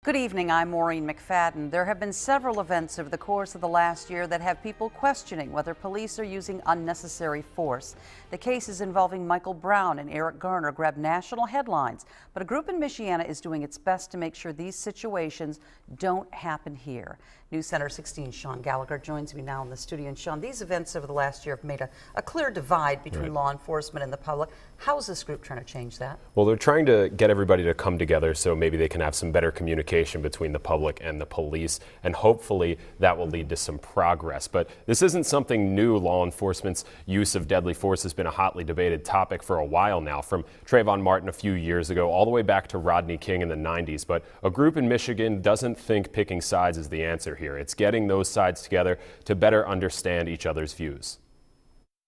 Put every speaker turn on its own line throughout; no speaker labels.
Good evening, I'm Maureen McFadden. There have been several events over the course of the last year that have people questioning whether police are using unnecessary force. The cases involving Michael Brown and Eric Garner grabbed national headlines, but a group in Michiana is doing its best to make sure these situations don't happen here. News Center 16's Sean Gallagher joins me now in the studio. And Sean, these events over the last year have made a clear divide between law enforcement and the public. How is this group trying to change that?
Well, they're trying to get everybody to come together so maybe they can have some better communication between the public and the police, and hopefully that will lead to some progress. But this isn't something new. Law enforcement's use of deadly force has been a hotly debated topic for a while now, from Trayvon Martin a few years ago all the way back to Rodney King in the 90s. But a group in Michigan doesn't think picking sides is the answer here. It's getting those sides together to better understand each other's views.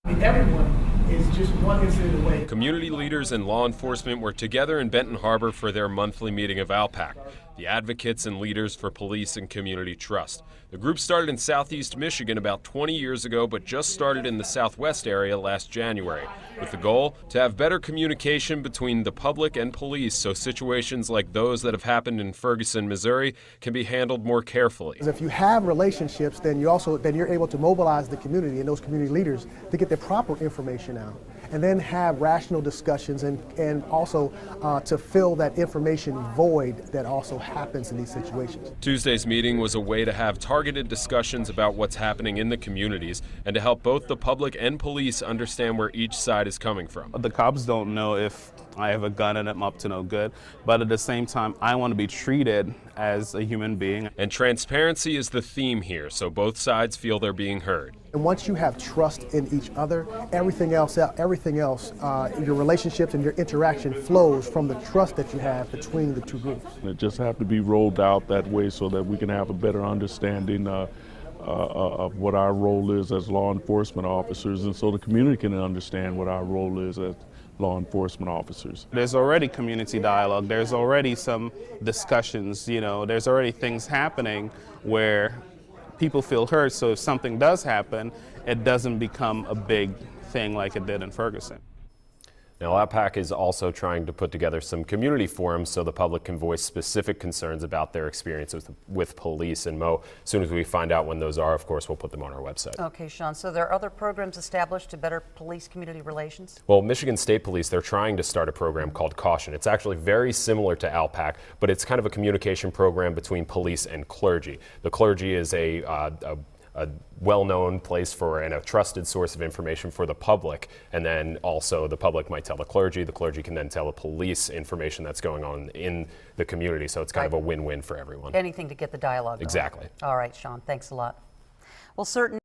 Everyone is just one incident away.
Community leaders and law enforcement were together in Benton Harbor for their monthly meeting of ALPAC, the advocates and leaders for police and community trust. The group started in southeast Michigan about 20 years ago, but just started in the southwest area last January, with the goal to have better communication between the public and police so situations like those that have happened in Ferguson, Missouri can be handled more carefully.
If you have relationships, then you're able to mobilize the community and those community leaders to get the proper information out, and then have rational discussions and also to fill that information void that also happens in these situations.
Tuesday's meeting was a way to have targeted discussions about what's happening in the communities and to help both the public and police understand where each side is coming from.
The cops don't know if I have a gun and I'm up to no good, but at the same time, I want to be treated as a human being.
And transparency is the theme here, so both sides feel they're being heard.
And once you have trust in each other, everything else, your relationships and your interaction flows from the trust that you have between the two groups.
It just have to be rolled out that way so that we can have a better understanding of what our role is as law enforcement officers, and so the community can understand what our role is as law enforcement officers.
There's already community dialogue, there's already some discussions, there's already things happening where people feel heard, so if something does happen, it doesn't become a big thing like it did in Ferguson.
Now, ALPAC is also trying to put together some community forums so the public can voice specific concerns about their experiences with police. And Mo, as soon as we find out when those are, of course, we'll put them on our website.
Okay, Sean, so there are other programs established to better police-community relations?
Well, Michigan State Police, they're trying to start a program called Caution. It's actually very similar to ALPAC, but it's kind of a communication program between police and clergy. The clergy is a well-known place for and a trusted source of information for the public, and then also the public might tell the clergy can then tell the police information that's going on in the community, so it's kind of a win-win for everyone.
Anything to get the dialogue going.
Exactly.
All right, Sean, thanks a lot. Well, certain